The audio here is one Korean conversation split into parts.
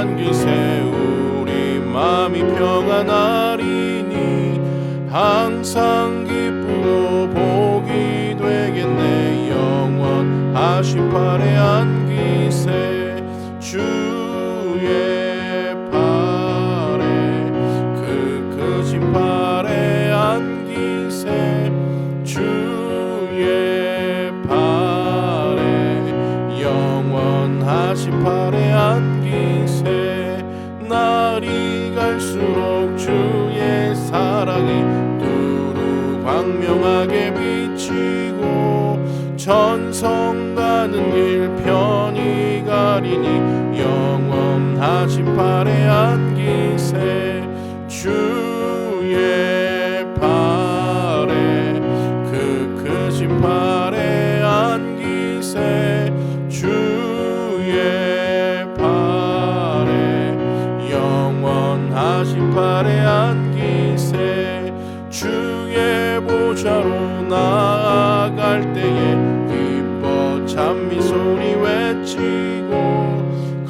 안기세 우리 마음이 평안하리니 항상 기쁘고 복이 되겠네. 영원하신 팔에 안기세 주의 팔에 그 크신 팔에 안기세 주의 팔에 영원하신 팔에 안기세. 날이 갈수록 주의 사랑이 두루 광명하게 비치고 천성 가는 길 편히 가리니 영원하신 팔에 안기세 주의 팔에 그 크신 팔에 안기세 주의 팔에 영원하신 팔에 안기세. 주의 보좌로 나아갈 때에 기뻐 찬미 소리 외치고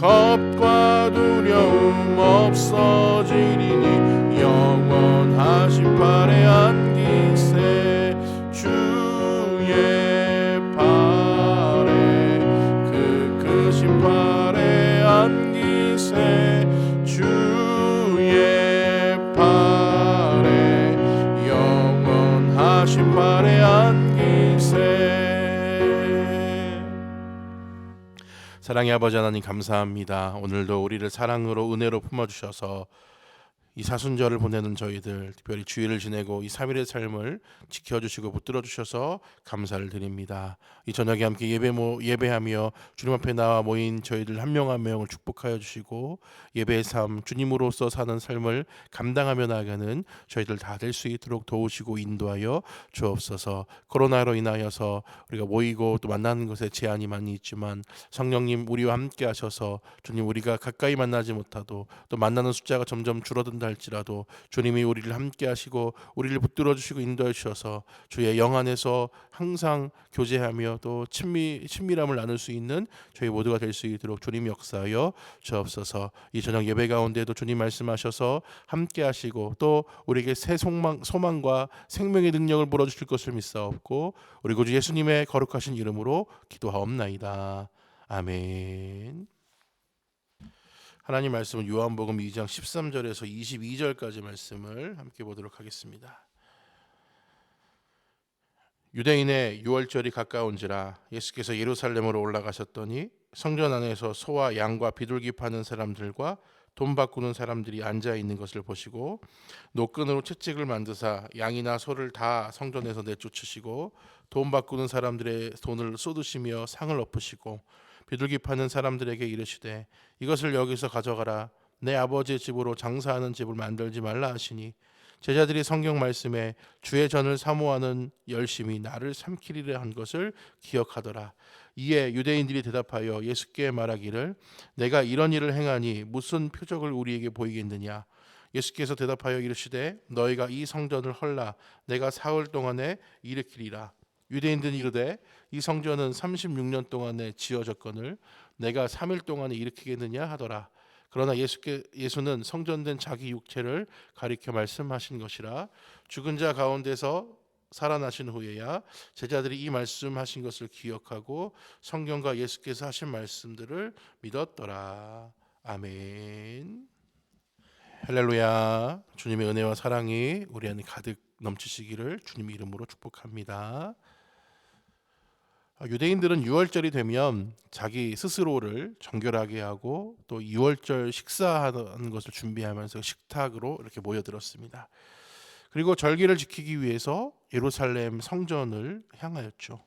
겁과 두려움 없어지리니 영원하신 팔에 안기세 주의 팔에 그 크신 팔에 안기세 주의 팔에 영원하신 팔에 안기세. 사랑의 아버지 하나님 감사합니다. 오늘도 우리를 사랑으로 은혜로 품어주셔서 이 사순절을 보내는 저희들, 특별히 주일을 지내고 이 3일의 삶을 지켜주시고 붙들어주셔서 감사를 드립니다. 이 저녁에 함께 예배하며 주님 앞에 나와 모인 저희들 한 명 한 명을 축복하여 주시고 예배의 삶, 주님으로서 사는 삶을 감당하며 나아가는 저희들 다 될 수 있도록 도우시고 인도하여 주옵소서. 코로나로 인하여서 우리가 모이고 또 만나는 것에 제한이 많이 있지만 성령님 우리와 함께 하셔서 주님 우리가 가까이 만나지 못하도 또 만나는 숫자가 점점 줄어든다 할지라도 주님이 우리를 함께 하시고 우리를 붙들어 주시고 인도해 주셔서 주의 영 안에서 항상 교제하며 또 친밀함을 나눌 수 있는 저희 모두가 될 수 있도록 주님 역사하여 주옵소서. 이 저녁 예배 가운데도 주님 말씀하셔서 함께 하시고 또 우리에게 새 소망과 생명의 능력을 불어주실 것을 믿사옵고 우리 구주 예수님의 거룩하신 이름으로 기도하옵나이다. 아멘. 하나님 말씀은 요한복음 2장 13절에서 22절까지 말씀을 함께 보도록 하겠습니다. 유대인의 유월절이 가까운지라 예수께서 예루살렘으로 올라가셨더니 성전 안에서 소와 양과 비둘기 파는 사람들과 돈 바꾸는 사람들이 앉아 있는 것을 보시고 노끈으로 채찍을 만드사 양이나 소를 다 성전에서 내쫓으시고 돈 바꾸는 사람들의 돈을 쏟으시며 상을 엎으시고 비둘기 파는 사람들에게 이르시되 이것을 여기서 가져가라. 내 아버지의 집으로 장사하는 집을 만들지 말라 하시니 제자들이 성경 말씀에 주의 전을 사모하는 열심이 나를 삼키리라 한 것을 기억하더라. 이에 유대인들이 대답하여 예수께 말하기를 내가 이런 일을 행하니 무슨 표적을 우리에게 보이겠느냐. 예수께서 대답하여 이르시되 너희가 이 성전을 헐라 내가 사흘 동안에 일으키리라. 유대인들이 이르되 이 성전은 36년 동안에 지어졌거늘 내가 3일 동안에 일으키겠느냐 하더라. 그러나 예수는 성전된 자기 육체를 가리켜 말씀하신 것이라. 죽은 자 가운데서 살아나신 후에야 제자들이 이 말씀하신 것을 기억하고 성경과 예수께서 하신 말씀들을 믿었더라. 아멘. 할렐루야. 주님의 은혜와 사랑이 우리 안에 가득 넘치시기를 주님 이름으로 축복합니다. 유대인들은 유월절이 되면 자기 스스로를 정결하게 하고 또 유월절 식사하는 것을 준비하면서 식탁으로 이렇게 모여들었습니다. 그리고 절기를 지키기 위해서 예루살렘 성전을 향하였죠.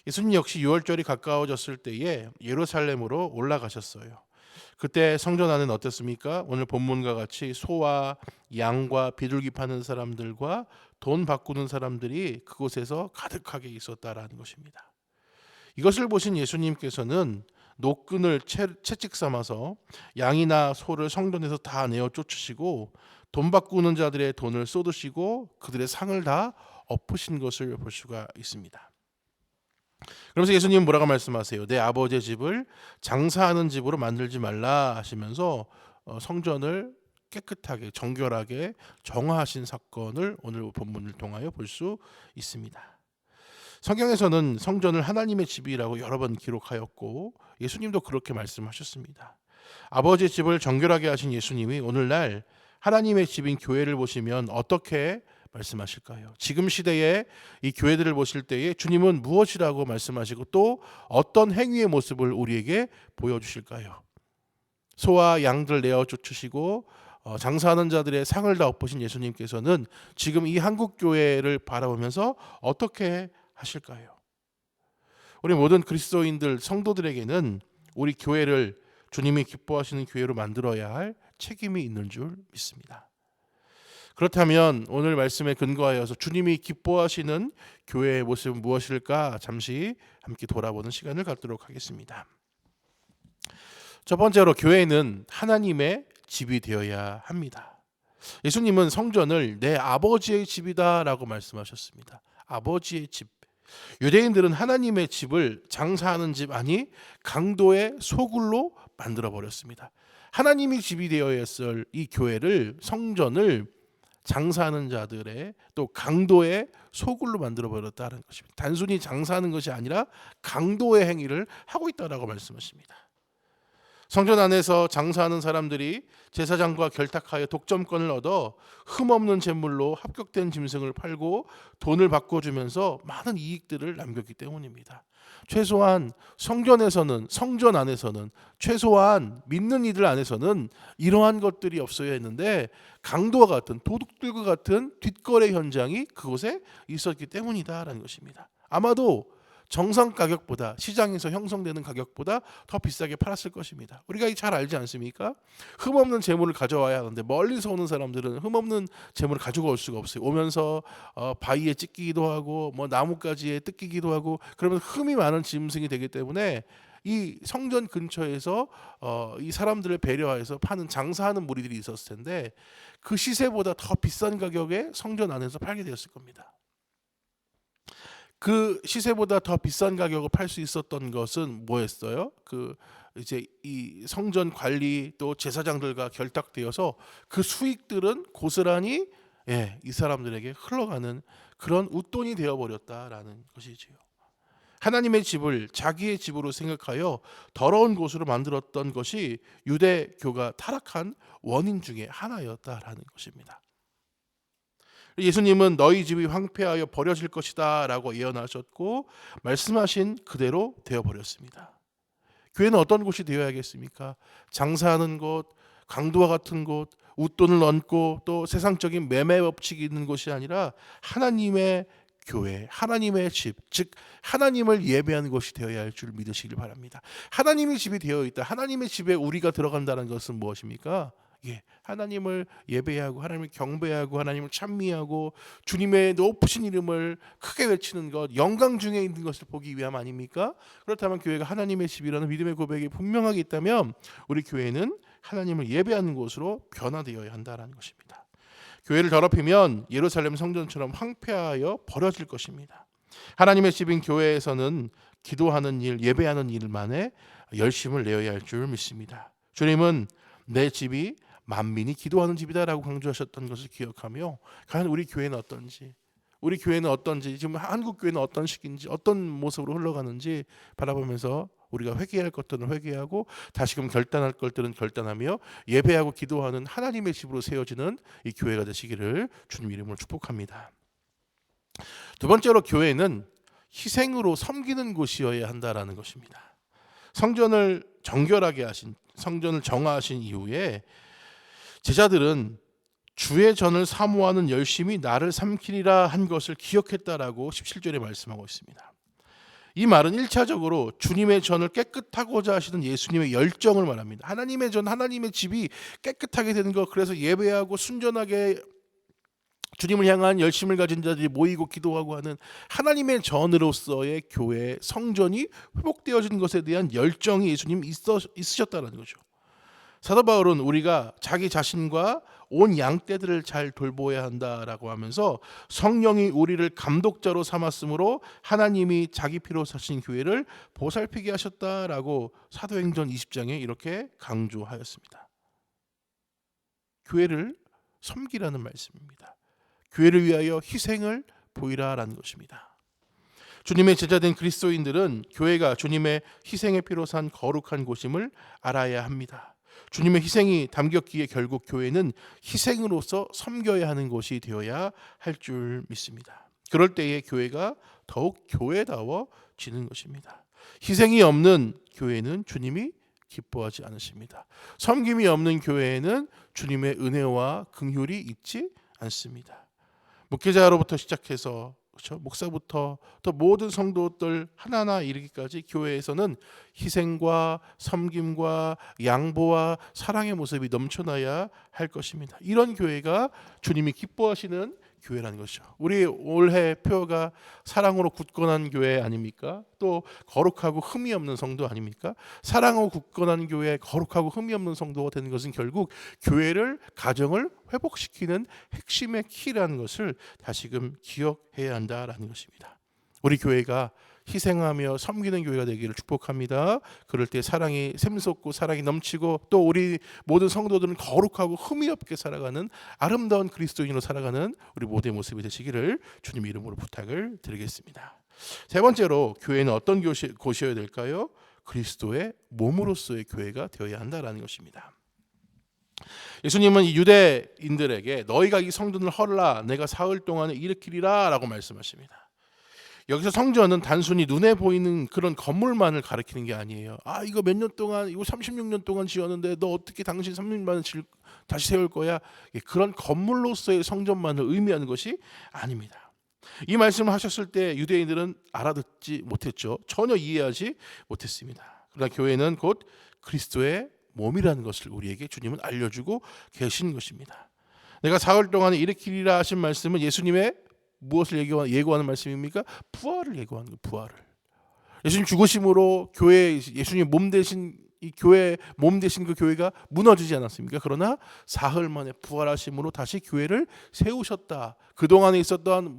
예수님 역시 유월절이 가까워졌을 때에 예루살렘으로 올라가셨어요. 그때 성전 안은 어땠습니까? 오늘 본문과 같이 소와 양과 비둘기 파는 사람들과 돈 바꾸는 사람들이 그곳에서 가득하게 있었다라는 것입니다. 이것을 보신 예수님께서는 노끈을 채찍 삼아서 양이나 소를 성전에서 다 내어 쫓으시고 돈 바꾸는 자들의 돈을 쏟으시고 그들의 상을 다 엎으신 것을 볼 수가 있습니다. 그러면서 예수님은 뭐라고 말씀하세요? 내 아버지의 집을 장사하는 집으로 만들지 말라 하시면서 성전을 깨끗하게 정결하게 정화하신 사건을 오늘 본문을 통하여 볼 수 있습니다. 성경에서는 성전을 하나님의 집이라고 여러 번 기록하였고 예수님도 그렇게 말씀하셨습니다. 아버지의 집을 정결하게 하신 예수님이 오늘날 하나님의 집인 교회를 보시면 어떻게 말씀하실까요? 지금 시대에 이 교회들을 보실 때에 주님은 무엇이라고 말씀하시고 또 어떤 행위의 모습을 우리에게 보여주실까요? 소와 양들 내어 쫓으시고 장사하는 자들의 상을 다 엎으신 예수님께서는 지금 이 한국 교회를 바라보면서 어떻게 하실까요? 우리 모든 그리스도인들 성도들에게는 우리 교회를 주님이 기뻐하시는 교회로 만들어야 할 책임이 있는 줄 믿습니다. 그렇다면 오늘 말씀에 근거하여서 주님이 기뻐하시는 교회의 모습은 무엇일까 잠시 함께 돌아보는 시간을 갖도록 하겠습니다. 첫 번째로 교회는 하나님의 집이 되어야 합니다. 예수님은 성전을 내 아버지의 집이다라고 말씀하셨습니다. 아버지의 집. 유대인들은 하나님의 집을 장사하는 집 아니 강도의 소굴로 만들어 버렸습니다. 하나님이 집이 되어야 했을 이 교회를 성전을 장사하는 자들의 또 강도의 소굴로 만들어 버렸다는 것입니다. 단순히 장사하는 것이 아니라 강도의 행위를 하고 있다라고 말씀하십니다. 성전 안에서 장사하는 사람들이 제사장과 결탁하여 독점권을 얻어 흠없는 재물로 합격된 짐승을 팔고 돈을 바꿔주면서 많은 이익들을 남겼기 때문입니다. 최소한 성전 안에서는 최소한 믿는 이들 안에서는 이러한 것들이 없어야 했는데 강도와 같은 도둑들과 같은 뒷거래 현장이 그곳에 있었기 때문이다라는 것입니다. 아마도 정상 가격보다 시장에서 형성되는 가격보다 더 비싸게 팔았을 것입니다. 우리가 잘 알지 않습니까? 흠없는 재물을 가져와야 하는데 멀리서 오는 사람들은 흠없는 재물을 가지고 올 수가 없어요. 오면서 바위에 찢기기도 하고 나뭇가지에 뜯기기도 하고 그러면 흠이 많은 짐승이 되기 때문에 이 성전 근처에서 이 사람들을 배려해서 파는 장사하는 무리들이 있었을 텐데 그 시세보다 더 비싼 가격에 성전 안에서 팔게 되었을 겁니다. 그 시세보다 더 비싼 가격을 팔 수 있었던 것은 뭐였어요? 이제 이 성전 관리 또 제사장들과 결탁되어서 그 수익들은 고스란히 이 사람들에게 흘러가는 그런 웃돈이 되어버렸다라는 것이지요. 하나님의 집을 자기의 집으로 생각하여 더러운 곳으로 만들었던 것이 유대교가 타락한 원인 중에 하나였다라는 것입니다. 예수님은 너희 집이 황폐하여 버려질 것이다 라고 예언하셨고 말씀하신 그대로 되어버렸습니다. 교회는 어떤 곳이 되어야겠습니까? 장사하는 곳, 강도와 같은 곳, 웃돈을 얹고 또 세상적인 매매 법칙이 있는 곳이 아니라 하나님의 교회, 하나님의 집, 즉 하나님을 예배하는 것이 되어야 할 줄 믿으시길 바랍니다. 하나님의 집이 되어 있다. 하나님의 집에 우리가 들어간다는 것은 무엇입니까? 하나님을 예배하고 하나님을 경배하고 하나님을 찬미하고 주님의 높으신 이름을 크게 외치는 것, 영광 중에 있는 것을 보기 위함 아닙니까? 그렇다면 교회가 하나님의 집이라는 믿음의 고백이 분명하게 있다면 우리 교회는 하나님을 예배하는 곳으로 변화되어야 한다는 것입니다. 교회를 더럽히면 예루살렘 성전처럼 황폐하여 버려질 것입니다. 하나님의 집인 교회에서는 기도하는 일, 예배하는 일만에 열심을 내어야 할 줄 믿습니다. 주님은 내 집이 만민이 기도하는 집이다라고 강조하셨던 것을 기억하며 과연 우리 교회는 어떤지 지금 한국 교회는 어떤 식인지 어떤 모습으로 흘러가는지 바라보면서 우리가 회개할 것들은 회개하고 다시금 결단할 것들은 결단하며 예배하고 기도하는 하나님의 집으로 세워지는 이 교회가 되시기를 주님 이름으로 축복합니다. 두 번째로 교회는 희생으로 섬기는 곳이어야 한다라는 것입니다. 성전을 정결하게 하신 성전을 정화하신 이후에 제자들은 주의 전을 사모하는 열심이 나를 삼키리라 한 것을 기억했다라고 17절에 말씀하고 있습니다. 이 말은 1차적으로 주님의 전을 깨끗하고자 하시는 예수님의 열정을 말합니다. 하나님의 전, 하나님의 집이 깨끗하게 되는 것, 그래서 예배하고 순전하게 주님을 향한 열심을 가진 자들이 모이고 기도하고 하는 하나님의 전으로서의 교회 성전이 회복되어진 것에 대한 열정이 예수님 있으셨다는 거죠. 사도 바울은 우리가 자기 자신과 온 양떼들을 잘 돌보아야 한다라고 하면서 성령이 우리를 감독자로 삼았으므로 하나님이 자기 피로 사신 교회를 보살피게 하셨다라고 사도행전 20장에 이렇게 강조하였습니다. 교회를 섬기라는 말씀입니다. 교회를 위하여 희생을 보이라라는 것입니다. 주님의 제자된 그리스도인들은 교회가 주님의 희생의 피로 산 거룩한 곳임을 알아야 합니다. 주님의 희생이 담겼기에 결국 교회는 희생으로서 섬겨야 하는 곳이 되어야 할 줄 믿습니다. 그럴 때에 교회가 더욱 교회다워지는 것입니다. 희생이 없는 교회는 주님이 기뻐하지 않으십니다. 섬김이 없는 교회에는 주님의 은혜와 긍휼이 있지 않습니다. 목회자로부터 시작해서 그렇죠? 목사부터 또 모든 성도들 하나하나 이르기까지 교회에서는 희생과 섬김과 양보와 사랑의 모습이 넘쳐나야 할 것입니다. 이런 교회가 주님이 기뻐하시는 교회라는 것이죠. 우리 올해 표가 사랑으로 굳건한 교회 아닙니까? 또 거룩하고 흠이 없는 성도 아닙니까? 사랑하고 굳건한 교회, 거룩하고 흠이 없는 성도가 되는 것은 결국 교회를, 가정을 회복시키는 핵심의 키라는 것을 다시금 기억해야 한다라는 것입니다. 우리 교회가 희생하며 섬기는 교회가 되기를 축복합니다. 그럴 때 사랑이 샘솟고 사랑이 넘치고 또 우리 모든 성도들은 거룩하고 흠이 없게 살아가는 아름다운 그리스도인으로 살아가는 우리 모두의 모습이 되시기를 주님 이름으로 부탁을 드리겠습니다. 세 번째로 교회는 어떤 곳이어야 될까요? 그리스도의 몸으로서의 교회가 되어야 한다라는 것입니다. 예수님은 이 유대인들에게 너희가 이 성전을 헐라 내가 사흘 동안에 일으키리라 라고 말씀하십니다. 여기서 성전은 단순히 눈에 보이는 그런 건물만을 가리키는 게 아니에요. 이거 몇 년 동안, 이거 36년 동안 지었는데 너 어떻게 당신 36년 다시 세울 거야? 그런 건물로서의 성전만을 의미하는 것이 아닙니다. 이 말씀을 하셨을 때 유대인들은 알아듣지 못했죠. 전혀 이해하지 못했습니다. 그러나 교회는 곧 그리스도의 몸이라는 것을 우리에게 주님은 알려주고 계신 것입니다. 내가 사흘 동안에 일으키리라 하신 말씀은 예수님의 무엇을 예고하는 말씀입니까? 부활을 예고하는 거예요. 부활을. 예수님 죽으심으로 교회, 예수님 몸 대신 이 교회 몸 대신 그 교회가 무너지지 않았습니까? 그러나 사흘 만에 부활하심으로 다시 교회를 세우셨다. 그 동안에 있었던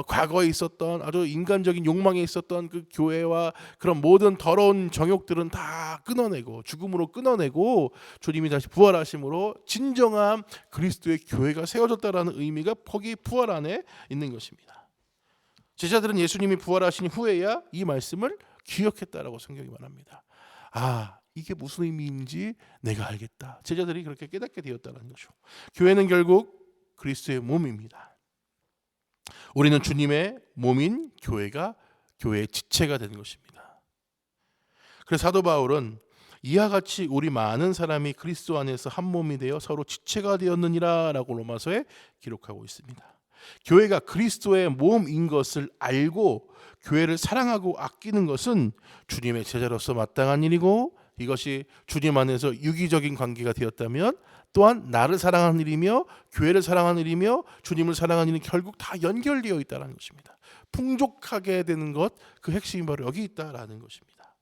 과거에 있었던 아주 인간적인 욕망에 있었던 그 교회와 그런 모든 더러운 정욕들은 다 끊어내고 죽음으로 끊어내고 주님이 다시 부활하심으로 진정한 그리스도의 교회가 세워졌다라는 의미가 거기 부활 안에 있는 것입니다. 제자들은 예수님이 부활하신 후에야 이 말씀을 기억했다라고 성경이 말합니다. 이게 무슨 의미인지 내가 알겠다. 제자들이 그렇게 깨닫게 되었다는 거죠. 교회는 결국 그리스도의 몸입니다. 우리는 주님의 몸인 교회가 교회의 지체가 되는 것입니다. 그래서 사도 바울은 이와 같이 우리 많은 사람이 그리스도 안에서 한 몸이 되어 서로 지체가 되었느니라 라고 로마서에 기록하고 있습니다. 교회가 그리스도의 몸인 것을 알고 교회를 사랑하고 아끼는 것은 주님의 제자로서 마땅한 일이고 이것이 주님 안에서 유기적인 관계가 되었다면 또한 나를 사랑하는 일이며 교회를 사랑하는 일이며 주님을 사랑하는 일은 결국 다 연결되어 있다는 것입니다. 풍족하게 되는 것, 그 핵심이 바로 여기 있다라는 것입니다.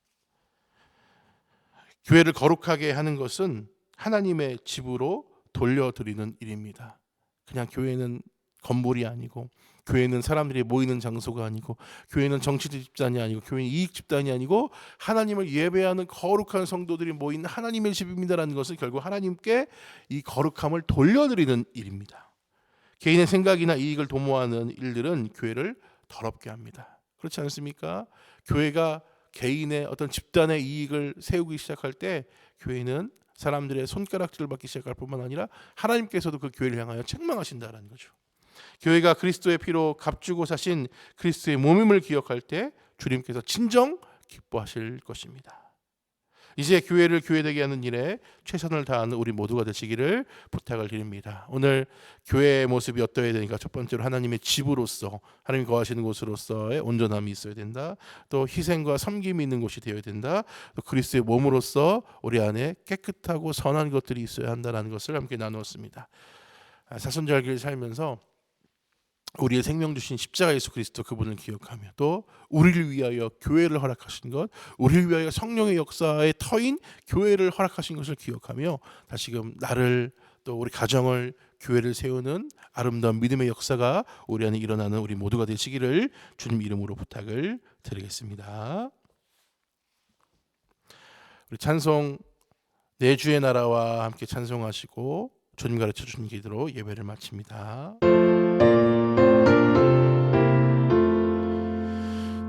교회를 거룩하게 하는 것은 하나님의 집으로 돌려드리는 일입니다. 그냥 교회는 건물이 아니고 교회는 사람들이 모이는 장소가 아니고 교회는 정치 집단이 아니고 교회는 이익 집단이 아니고 하나님을 예배하는 거룩한 성도들이 모인 하나님의 집입니다라는 것은 결국 하나님께 이 거룩함을 돌려드리는 일입니다. 개인의 생각이나 이익을 도모하는 일들은 교회를 더럽게 합니다. 그렇지 않습니까? 교회가 개인의 어떤 집단의 이익을 세우기 시작할 때 교회는 사람들의 손가락질을 받기 시작할 뿐만 아니라 하나님께서도 그 교회를 향하여 책망하신다는 거죠. 교회가 그리스도의 피로 값주고 사신 그리스도의 몸임을 기억할 때 주님께서 진정 기뻐하실 것입니다. 이제 교회를 교회되게 하는 일에 최선을 다하는 우리 모두가 되시기를 부탁을 드립니다. 오늘 교회의 모습이 어떠해야 되니까 첫 번째로 하나님의 집으로서 하나님 거하시는 곳으로서의 온전함이 있어야 된다. 또 희생과 섬김이 있는 곳이 되어야 된다. 또 그리스도의 몸으로서 우리 안에 깨끗하고 선한 것들이 있어야 한다는 것을 함께 나누었습니다. 사순절기를 살면서 우리의 생명 주신 십자가 예수 그리스도 그분을 기억하며 또 우리를 위하여 교회를 허락하신 것, 우리를 위하여 성령의 역사의 터인 교회를 허락하신 것을 기억하며 다시금 나를 또 우리 가정을 교회를 세우는 아름다운 믿음의 역사가 우리 안에 일어나는 우리 모두가 되시기를 주님 이름으로 부탁을 드리겠습니다. 우리 찬송 내 주의 나라와 함께 찬송하시고 주님 가르쳐 주신 기도로 예배를 마칩니다.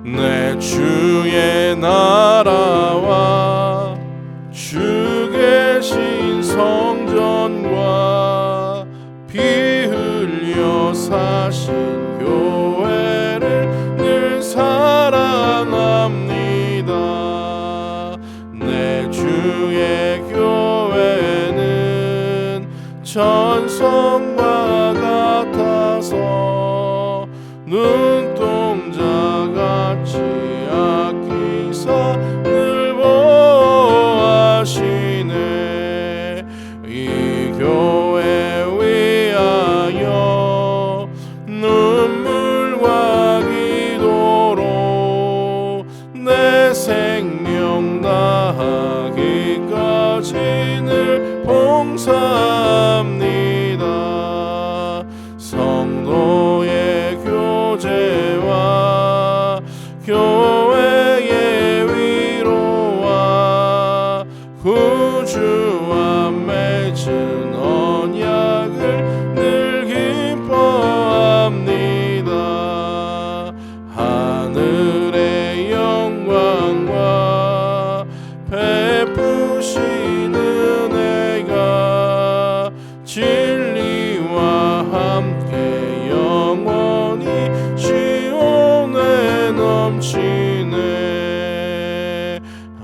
내 주의 나라와 주 계신 성전과 피 흘려 사신 교회를 늘 사랑합니다. 내 주의 교회는 천성과 같아서 눈동자같이 아끼사 늘 보호하시네. 이 교회 위하여 눈물과 기도로 내 생명 다하기까지 늘 봉사합니다. 성도의 교제와 교회의 위로와 구주와 맺은 언약을 늘 기뻐합니다. 하늘의 영광과 베푸신 은혜가 진리와 함께 영원히 시온에 넘치네.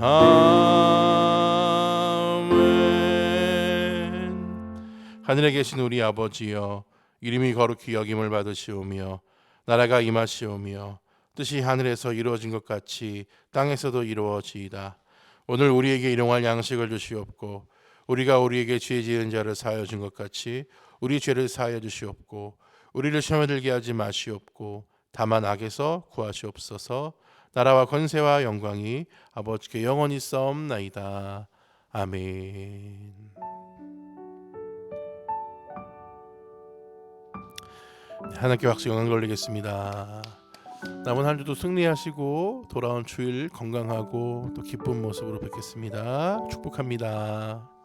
아멘. 하늘에 계신 우리 아버지여, 이름이 거룩히 여김을 받으시오며 나라가 임하시오며 뜻이 하늘에서 이루어진 것 같이 땅에서도 이루어지이다. 오늘 우리에게 일용할 양식을 주시옵고 우리가 우리에게 죄 지은 자를 사하여 준 것 같이 우리 죄를 사하여 주시옵고 우리를 시험에 들게 하지 마시옵고 다만 악에서 구하시옵소서. 나라와 권세와 영광이 아버지께 영원히 싸움나이다. 아멘. 하나님께 박수 영광 돌리겠습니다. 남은 한 주도 승리하시고 돌아온 주일 건강하고 또 기쁜 모습으로 뵙겠습니다. 축복합니다.